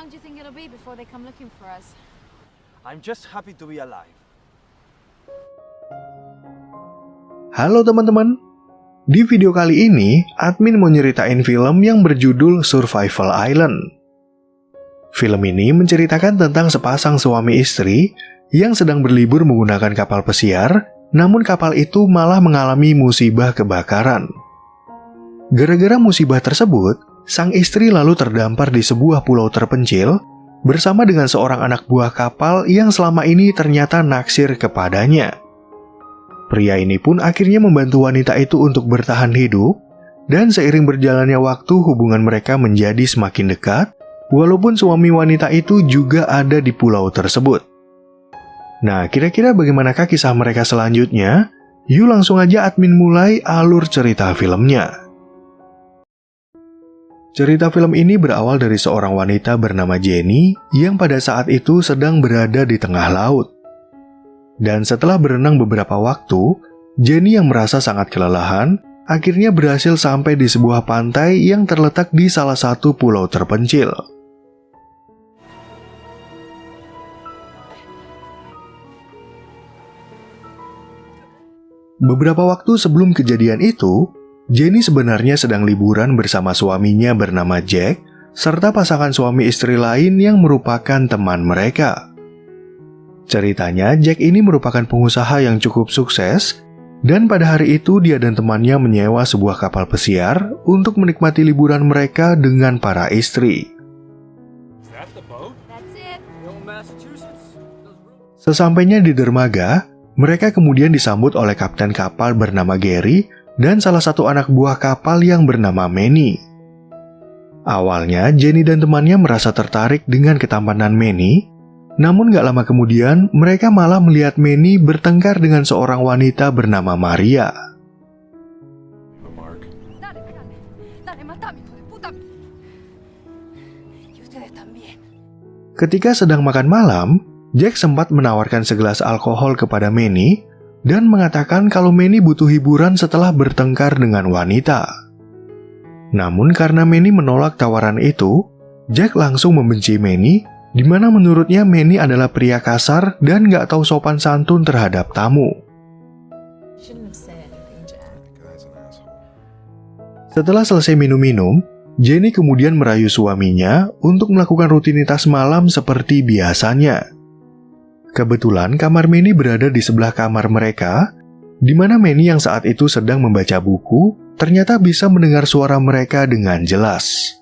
long do you think it'll be before they come looking for us? I'm just happy to be alive. Halo teman-teman. Di video kali ini, admin mau nyeritain film yang berjudul Survival Island. Film ini menceritakan tentang sepasang suami istri yang sedang berlibur menggunakan kapal pesiar, namun kapal itu malah mengalami musibah kebakaran. Gara-gara musibah tersebut, sang istri lalu terdampar di sebuah pulau terpencil bersama dengan seorang anak buah kapal yang selama ini ternyata naksir kepadanya. Pria ini pun akhirnya membantu wanita itu untuk bertahan hidup, dan seiring berjalannya waktu hubungan mereka menjadi semakin dekat, walaupun suami wanita itu juga ada di pulau tersebut. Nah, kira-kira bagaimanakah kisah mereka selanjutnya? Yuk langsung aja admin mulai alur cerita filmnya. Cerita film ini berawal dari seorang wanita bernama Jenny yang pada saat itu sedang berada di tengah laut. Dan setelah berenang beberapa waktu, Jenny yang merasa sangat kelelahan akhirnya berhasil sampai di sebuah pantai yang terletak di salah satu pulau terpencil. Beberapa waktu sebelum kejadian itu, Jenny sebenarnya sedang liburan bersama suaminya bernama Jack, serta pasangan suami istri lain yang merupakan teman mereka. Ceritanya, Jack ini merupakan pengusaha yang cukup sukses, dan pada hari itu dia dan temannya menyewa sebuah kapal pesiar untuk menikmati liburan mereka dengan para istri. Sesampainya di dermaga, mereka kemudian disambut oleh kapten kapal bernama Gary dan salah satu anak buah kapal yang bernama Manny. Awalnya, Jenny dan temannya merasa tertarik dengan ketampanan Manny, namun gak lama kemudian mereka malah melihat Manny bertengkar dengan seorang wanita bernama Maria. Ketika sedang makan malam, Jack sempat menawarkan segelas alkohol kepada Manny dan mengatakan kalau Manny butuh hiburan setelah bertengkar dengan wanita. Namun karena Manny menolak tawaran itu, Jack langsung membenci Manny, di mana menurutnya Manny adalah pria kasar dan gak tahu sopan santun terhadap tamu. Setelah selesai minum-minum, Jenny kemudian merayu suaminya untuk melakukan rutinitas malam seperti biasanya. Kebetulan kamar Manny berada di sebelah kamar mereka, di mana Manny yang saat itu sedang membaca buku, ternyata bisa mendengar suara mereka dengan jelas.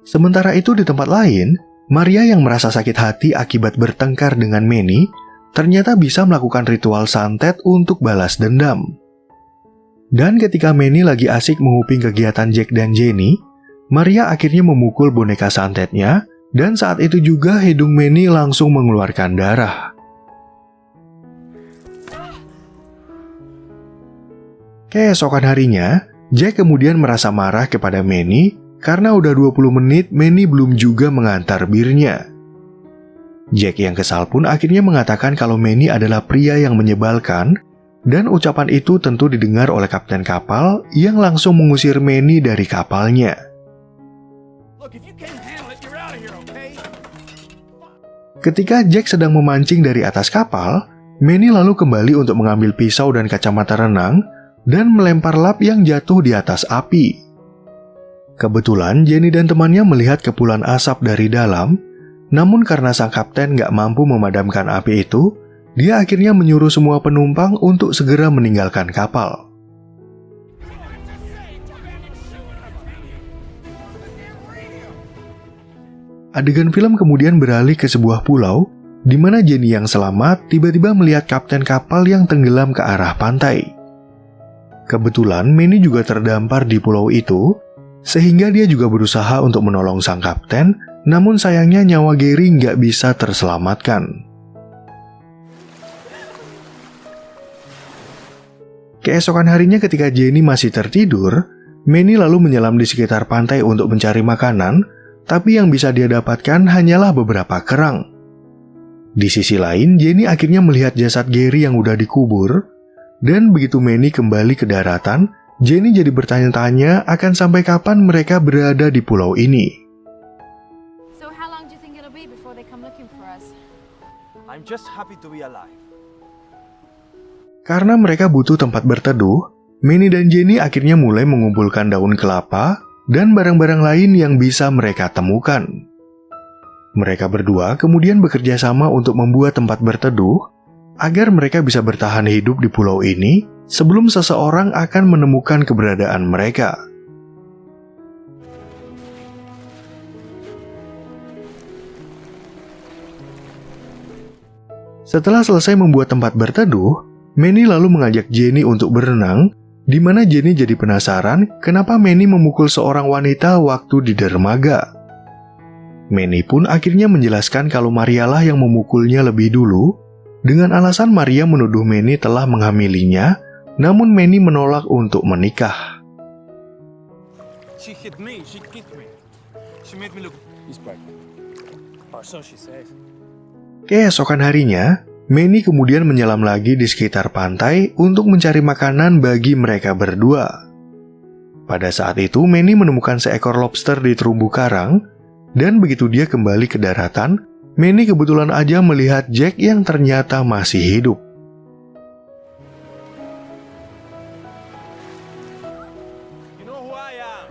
Sementara itu di tempat lain, Maria yang merasa sakit hati akibat bertengkar dengan Manny, ternyata bisa melakukan ritual santet untuk balas dendam. Dan ketika Manny lagi asik menguping kegiatan Jack dan Jenny, Maria akhirnya memukul boneka santetnya, dan saat itu juga hidung Manny langsung mengeluarkan darah. Keesokan harinya, Jack kemudian merasa marah kepada Manny karena udah 20 menit Manny belum juga mengantar birnya. Jack yang kesal pun akhirnya mengatakan kalau Manny adalah pria yang menyebalkan, dan ucapan itu tentu didengar oleh kapten kapal yang langsung mengusir Manny dari kapalnya. Ketika Jack sedang memancing dari atas kapal, Manny lalu kembali untuk mengambil pisau dan kacamata renang dan melempar lap yang jatuh di atas api. Kebetulan Jenny dan temannya melihat kepulan asap dari dalam, namun karena sang kapten gak mampu memadamkan api itu, dia akhirnya menyuruh semua penumpang untuk segera meninggalkan kapal. Adegan film kemudian beralih ke sebuah pulau, di mana Jenny yang selamat tiba-tiba melihat kapten kapal yang tenggelam ke arah pantai. Kebetulan Manny juga terdampar di pulau itu, sehingga dia juga berusaha untuk menolong sang kapten, namun sayangnya nyawa Gary nggak bisa terselamatkan. Keesokan harinya ketika Jenny masih tertidur, Manny lalu menyelam di sekitar pantai untuk mencari makanan, tapi yang bisa dia dapatkan hanyalah beberapa kerang. Di sisi lain, Jenny akhirnya melihat jasad Gary yang udah dikubur, Dan begitu Manny kembali ke daratan, Jenny jadi bertanya-tanya akan sampai kapan mereka berada di pulau ini. So how long do you think it'll be before they come looking for us? I'm just happy to be alive. Karena mereka butuh tempat berteduh, Manny dan Jenny akhirnya mulai mengumpulkan daun kelapa dan barang-barang lain yang bisa mereka temukan. Mereka berdua kemudian bekerja sama untuk membuat tempat berteduh agar mereka bisa bertahan hidup di pulau ini sebelum seseorang akan menemukan keberadaan mereka. Setelah selesai membuat tempat berteduh, Manny lalu mengajak Jenny untuk berenang, di mana Jenny jadi penasaran kenapa Manny memukul seorang wanita waktu di dermaga. Manny pun akhirnya menjelaskan kalau Maria lah yang memukulnya lebih dulu, dengan alasan Maria menuduh Manny telah menghamilinya, namun Manny menolak untuk menikah. She hit me, she kicked me. She made me look... He's pregnant. Or so she says. Keesokan harinya, Manny kemudian menyelam lagi di sekitar pantai untuk mencari makanan bagi mereka berdua. Pada saat itu, Manny menemukan seekor lobster di terumbu karang, dan begitu dia kembali ke daratan, Manny kebetulan aja melihat Jack yang ternyata masih hidup. You know who I am?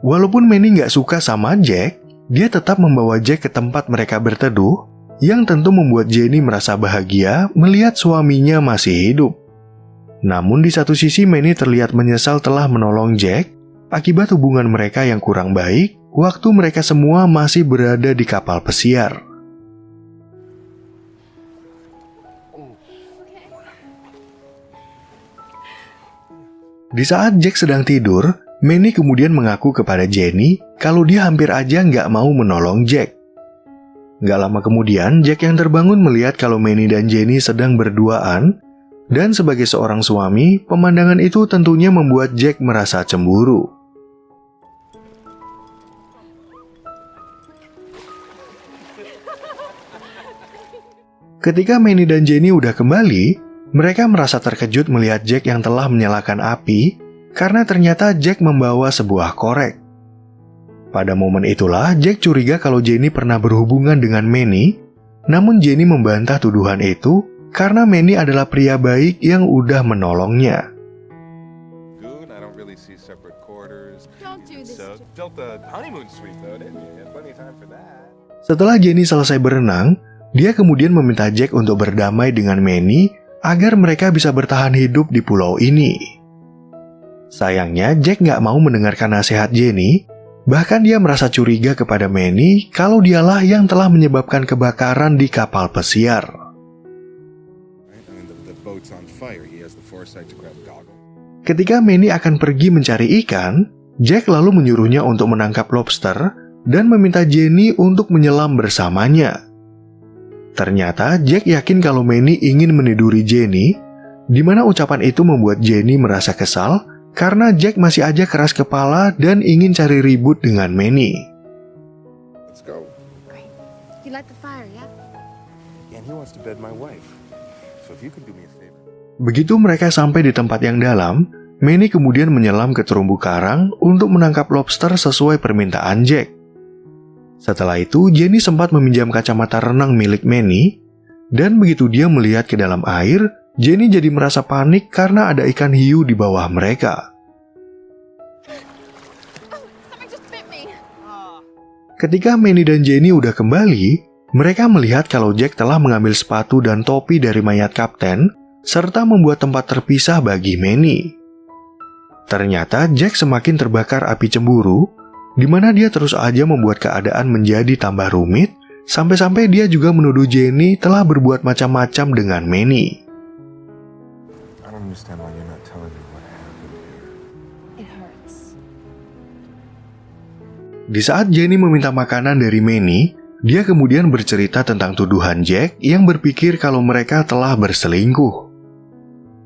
Walaupun Manny nggak suka sama Jack, dia tetap membawa Jack ke tempat mereka berteduh, yang tentu membuat Jenny merasa bahagia melihat suaminya masih hidup. Namun di satu sisi Manny terlihat menyesal telah menolong Jack akibat hubungan mereka yang kurang baik waktu mereka semua masih berada di kapal pesiar. Di saat Jack sedang tidur, Manny kemudian mengaku kepada Jenny kalau dia hampir aja nggak mau menolong Jack. Nggak lama kemudian, Jack yang terbangun melihat kalau Manny dan Jenny sedang berduaan, dan sebagai seorang suami, pemandangan itu tentunya membuat Jack merasa cemburu. Ketika Manny dan Jenny udah kembali, mereka merasa terkejut melihat Jack yang telah menyalakan api karena ternyata Jack membawa sebuah korek. Pada momen itulah Jack curiga kalau Jenny pernah berhubungan dengan Manny, namun Jenny membantah tuduhan itu karena Manny adalah pria baik yang udah menolongnya. Good, I don't really see separate quarters. Don't do this. So, built the honeymoon suite though, didn't you? You had plenty of time for that. Setelah Jenny selesai berenang, dia kemudian meminta Jack untuk berdamai dengan Manny agar mereka bisa bertahan hidup di pulau ini. Sayangnya, Jack nggak mau mendengarkan nasihat Jenny, bahkan dia merasa curiga kepada Manny kalau dialah yang telah menyebabkan kebakaran di kapal pesiar. Right? I mean, the boat's on fire. He has the foresight to grab goggles. Ketika Manny akan pergi mencari ikan, Jack lalu menyuruhnya untuk menangkap lobster dan meminta Jenny untuk menyelam bersamanya. Ternyata Jack yakin kalau Manny ingin meniduri Jenny, di mana ucapan itu membuat Jenny merasa kesal karena Jack masih aja keras kepala dan ingin cari ribut dengan Manny. Let's go. Great. You light the fire, yeah? And he wants to bed my wife. So if you could do me a favor. Begitu mereka sampai di tempat yang dalam, Manny kemudian menyelam ke terumbu karang untuk menangkap lobster sesuai permintaan Jack. Setelah itu, Jenny sempat meminjam kacamata renang milik Manny, dan begitu dia melihat ke dalam air, Jenny jadi merasa panik karena ada ikan hiu di bawah mereka. Something just bit me. Ketika Manny dan Jenny udah kembali, mereka melihat kalau Jack telah mengambil sepatu dan topi dari mayat kapten, serta membuat tempat terpisah bagi Manny. Ternyata Jack semakin terbakar api cemburu, di mana dia terus aja membuat keadaan menjadi tambah rumit, sampai-sampai dia juga menuduh Jenny telah berbuat macam-macam dengan Manny. I don't understand why you're not telling me what happened here. It hurts. Di saat Jenny meminta makanan dari Manny, dia kemudian bercerita tentang tuduhan Jack yang berpikir kalau mereka telah berselingkuh.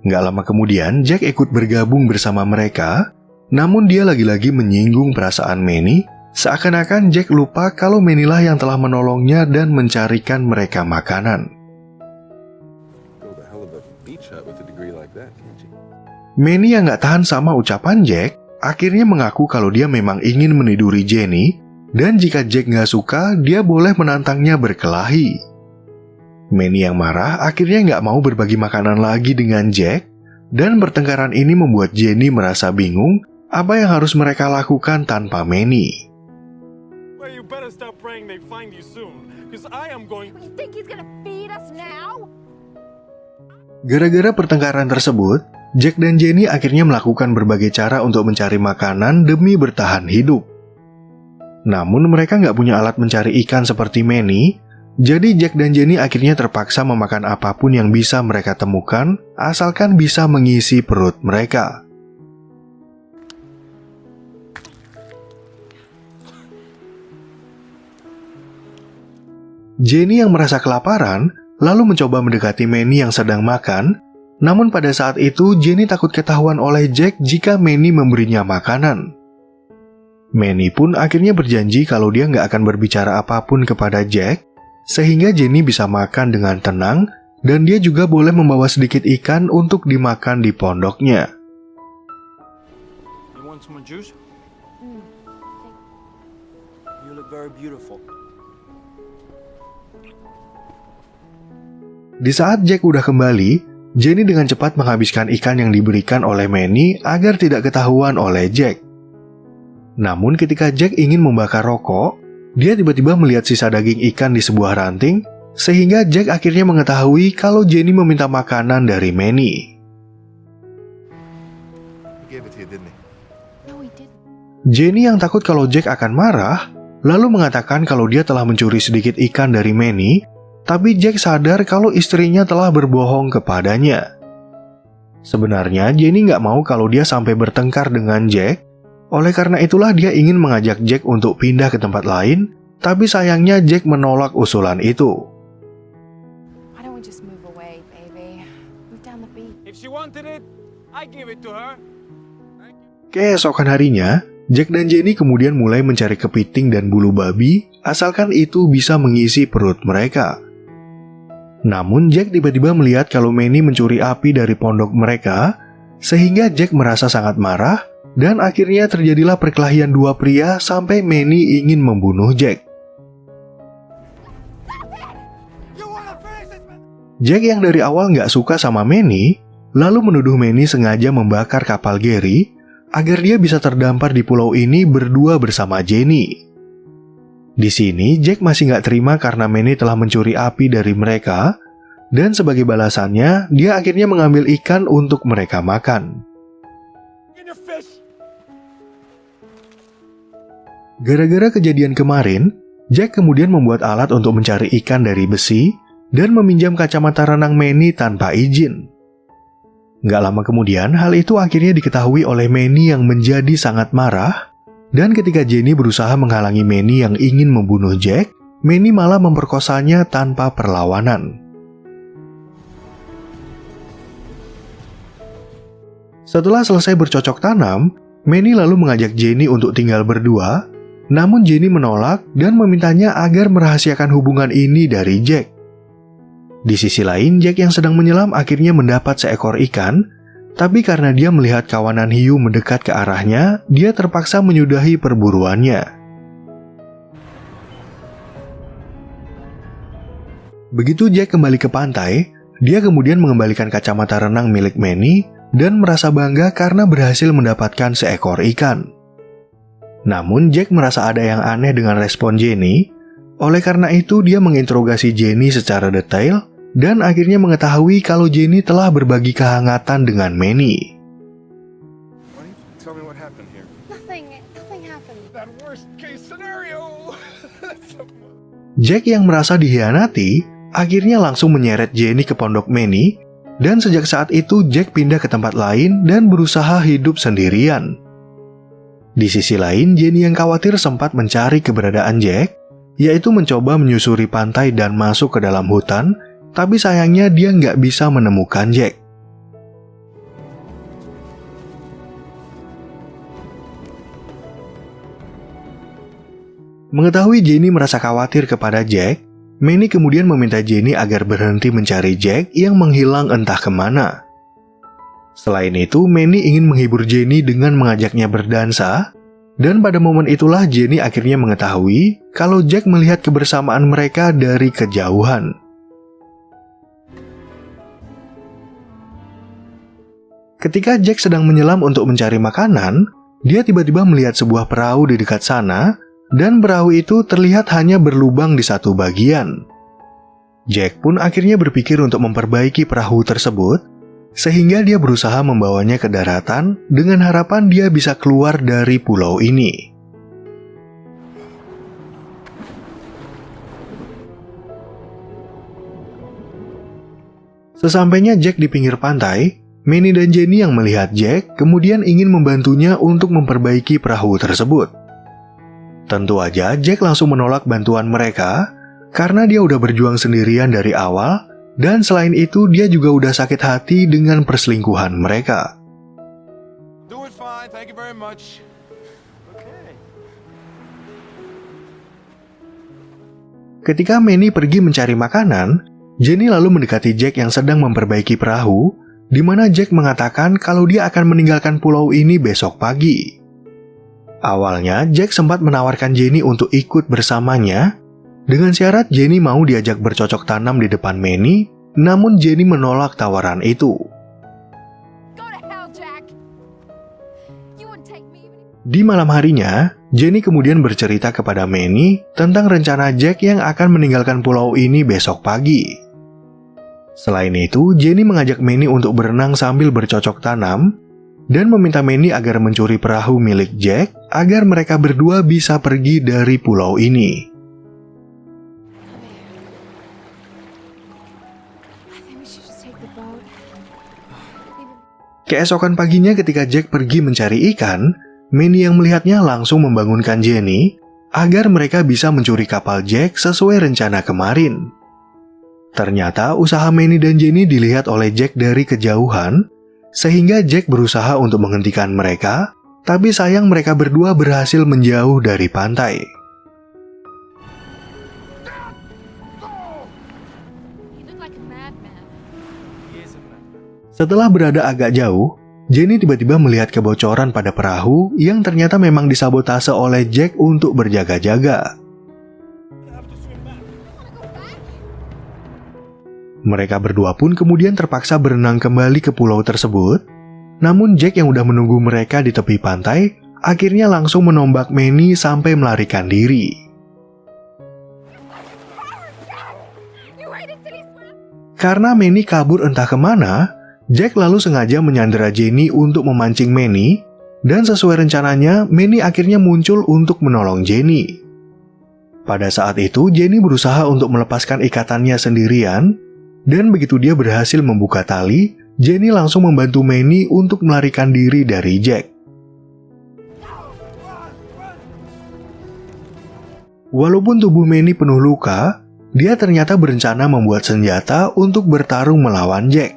Nggak lama kemudian, Jack ikut bergabung bersama mereka, namun dia lagi-lagi menyinggung perasaan Manny, seakan-akan Jack lupa kalau Manny lah yang telah menolongnya dan mencarikan mereka makanan. Build a hell of a beach hut with Manny yang nggak tahan sama ucapan Jack, akhirnya mengaku kalau dia memang ingin meniduri Jenny, dan jika Jack nggak suka, dia boleh menantangnya berkelahi. Manny yang marah akhirnya nggak mau berbagi makanan lagi dengan Jack, dan pertengkaran ini membuat Jenny merasa bingung apa yang harus mereka lakukan tanpa Manny. Well, you better stop praying they find you soon, because I am going. You think he's gonna feed us now? Gara-gara pertengkaran tersebut, Jack dan Jenny akhirnya melakukan berbagai cara untuk mencari makanan demi bertahan hidup. Namun mereka nggak punya alat mencari ikan seperti Manny, jadi Jack dan Jenny akhirnya terpaksa memakan apapun yang bisa mereka temukan, asalkan bisa mengisi perut mereka. Jenny yang merasa kelaparan, lalu mencoba mendekati Manny yang sedang makan, namun pada saat itu Jenny takut ketahuan oleh Jack jika Manny memberinya makanan. Manny pun akhirnya berjanji kalau dia nggak akan berbicara apapun kepada Jack, sehingga Jenny bisa makan dengan tenang, dan dia juga boleh membawa sedikit ikan untuk dimakan di pondoknya. You want some juice? You look very beautiful. Di saat Jack udah kembali, Jenny dengan cepat menghabiskan ikan yang diberikan oleh Manny agar tidak ketahuan oleh Jack. Namun ketika Jack ingin membakar rokok, dia tiba-tiba melihat sisa daging ikan di sebuah ranting, sehingga Jack akhirnya mengetahui kalau Jenny meminta makanan dari Manny. Jenny yang takut kalau Jack akan marah, lalu mengatakan kalau dia telah mencuri sedikit ikan dari Manny, tapi Jack sadar kalau istrinya telah berbohong kepadanya. Sebenarnya Jenny nggak mau kalau dia sampai bertengkar dengan Jack, oleh karena itulah dia ingin mengajak Jack untuk pindah ke tempat lain, tapi sayangnya Jack menolak usulan itu. Why don't we just move away, baby? Move down the beach. If she wanted it, I give it to her. Keesokan harinya, Jack dan Jenny kemudian mulai mencari kepiting dan bulu babi, asalkan itu bisa mengisi perut mereka. Namun Jack tiba-tiba melihat kalau Manny mencuri api dari pondok mereka, sehingga Jack merasa sangat marah, dan akhirnya terjadilah perkelahian dua pria sampai Manny ingin membunuh Jack. Jack yang dari awal nggak suka sama Manny, lalu menuduh Manny sengaja membakar kapal Gary, agar dia bisa terdampar di pulau ini berdua bersama Jenny. Di sini, Jack masih nggak terima karena Manny telah mencuri api dari mereka, dan sebagai balasannya, dia akhirnya mengambil ikan untuk mereka makan. Gara-gara kejadian kemarin, Jack kemudian membuat alat untuk mencari ikan dari besi, dan meminjam kacamata renang Manny tanpa izin. Nggak lama kemudian, hal itu akhirnya diketahui oleh Manny yang menjadi sangat marah, dan ketika Jenny berusaha menghalangi Manny yang ingin membunuh Jack, Manny malah memperkosanya tanpa perlawanan. Setelah selesai bercocok tanam, Manny lalu mengajak Jenny untuk tinggal berdua, namun Jenny menolak dan memintanya agar merahasiakan hubungan ini dari Jack. Di sisi lain, Jack yang sedang menyelam akhirnya mendapat seekor ikan, tapi karena dia melihat kawanan hiu mendekat ke arahnya, dia terpaksa menyudahi perburuannya. Begitu Jack kembali ke pantai, dia kemudian mengembalikan kacamata renang milik Manny dan merasa bangga karena berhasil mendapatkan seekor ikan. Namun Jack merasa ada yang aneh dengan respon Jenny, oleh karena itu dia menginterogasi Jenny secara detail, dan akhirnya mengetahui kalau Jenny telah berbagi kehangatan dengan Manny. Tell me what happened here. Nothing happened. That worst case scenario. Jack yang merasa dikhianati, akhirnya langsung menyeret Jenny ke pondok Manny, dan sejak saat itu Jack pindah ke tempat lain dan berusaha hidup sendirian. Di sisi lain, Jenny yang khawatir sempat mencari keberadaan Jack, yaitu mencoba menyusuri pantai dan masuk ke dalam hutan, tapi sayangnya dia nggak bisa menemukan Jack. Mengetahui Jenny merasa khawatir kepada Jack, Manny kemudian meminta Jenny agar berhenti mencari Jack yang menghilang entah kemana. Selain itu, Manny ingin menghibur Jenny dengan mengajaknya berdansa, dan pada momen itulah Jenny akhirnya mengetahui kalau Jack melihat kebersamaan mereka dari kejauhan. Ketika Jack sedang menyelam untuk mencari makanan, dia tiba-tiba melihat sebuah perahu di dekat sana, dan perahu itu terlihat hanya berlubang di satu bagian. Jack pun akhirnya berpikir untuk memperbaiki perahu tersebut, sehingga dia berusaha membawanya ke daratan dengan harapan dia bisa keluar dari pulau ini. Sesampainya Jack di pinggir pantai, Manny dan Jenny yang melihat Jack kemudian ingin membantunya untuk memperbaiki perahu tersebut. Tentu aja Jack langsung menolak bantuan mereka karena dia udah berjuang sendirian dari awal, dan selain itu dia juga udah sakit hati dengan perselingkuhan mereka. Do it fine, thank you very much. Okay. Ketika Manny pergi mencari makanan, Jenny lalu mendekati Jack yang sedang memperbaiki perahu, di mana Jack mengatakan kalau dia akan meninggalkan pulau ini besok pagi. Awalnya, Jack sempat menawarkan Jenny untuk ikut bersamanya, dengan syarat Jenny mau diajak bercocok tanam di depan Manny, namun Jenny menolak tawaran itu. Go to hell, Jack. You wouldn't take me even if... Di malam harinya, Jenny kemudian bercerita kepada Manny tentang rencana Jack yang akan meninggalkan pulau ini besok pagi. Selain itu, Jenny mengajak Manny untuk berenang sambil bercocok tanam dan meminta Manny agar mencuri perahu milik Jack agar mereka berdua bisa pergi dari pulau ini. I think we should just take the boat. Keesokan paginya ketika Jack pergi mencari ikan, Manny yang melihatnya langsung membangunkan Jenny agar mereka bisa mencuri kapal Jack sesuai rencana kemarin. Ternyata usaha Manny dan Jenny dilihat oleh Jack dari kejauhan, sehingga Jack berusaha untuk menghentikan mereka, tapi sayang mereka berdua berhasil menjauh dari pantai. You look like a madman. He is a man. Setelah berada agak jauh, Jenny tiba-tiba melihat kebocoran pada perahu yang ternyata memang disabotase oleh Jack untuk berjaga-jaga. Mereka berdua pun kemudian terpaksa berenang kembali ke pulau tersebut. Namun Jack yang udah menunggu mereka di tepi pantai akhirnya langsung menombak Manny sampai melarikan diri. Karena Manny kabur entah kemana, Jack lalu sengaja menyandera Jenny untuk memancing Manny, dan sesuai rencananya Manny akhirnya muncul untuk menolong Jenny. Pada saat itu Jenny berusaha untuk melepaskan ikatannya sendirian, dan begitu dia berhasil membuka tali, Jenny langsung membantu Manny untuk melarikan diri dari Jack. Walaupun tubuh Manny penuh luka, dia ternyata berencana membuat senjata untuk bertarung melawan Jack.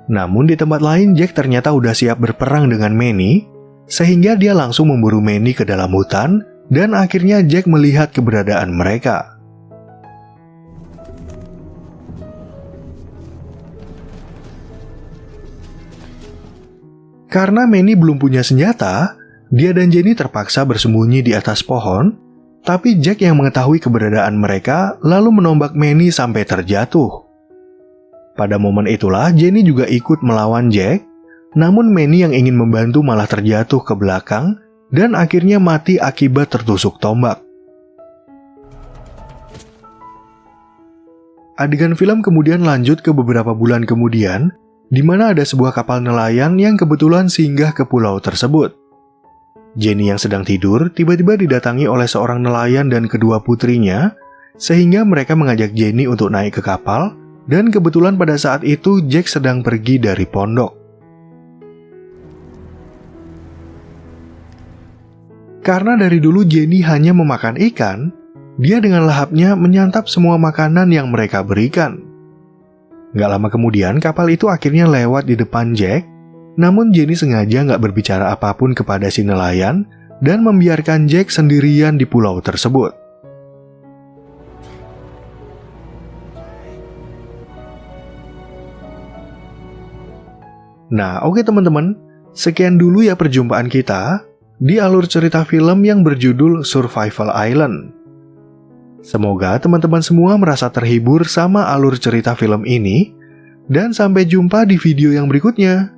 Namun di tempat lain Jack ternyata udah siap berperang dengan Manny, sehingga dia langsung memburu Manny ke dalam hutan, dan akhirnya Jack melihat keberadaan mereka. Karena Manny belum punya senjata, dia dan Jenny terpaksa bersembunyi di atas pohon, tapi Jack yang mengetahui keberadaan mereka lalu menombak Manny sampai terjatuh. Pada momen itulah Jenny juga ikut melawan Jack, namun Manny yang ingin membantu malah terjatuh ke belakang dan akhirnya mati akibat tertusuk tombak. Adegan film kemudian lanjut ke beberapa bulan kemudian, di mana ada sebuah kapal nelayan yang kebetulan singgah ke pulau tersebut. Jenny yang sedang tidur tiba-tiba didatangi oleh seorang nelayan dan kedua putrinya, sehingga mereka mengajak Jenny untuk naik ke kapal, dan kebetulan pada saat itu Jack sedang pergi dari pondok. Karena dari dulu Jenny hanya memakan ikan, dia dengan lahapnya menyantap semua makanan yang mereka berikan. Gak lama kemudian kapal itu akhirnya lewat di depan Jack, namun Jenny sengaja gak berbicara apapun kepada si nelayan dan membiarkan Jack sendirian di pulau tersebut. Nah, oke teman-teman, sekian dulu ya perjumpaan kita di alur cerita film yang berjudul Survival Island. Semoga teman-teman semua merasa terhibur sama alur cerita film ini, dan sampai jumpa di video yang berikutnya.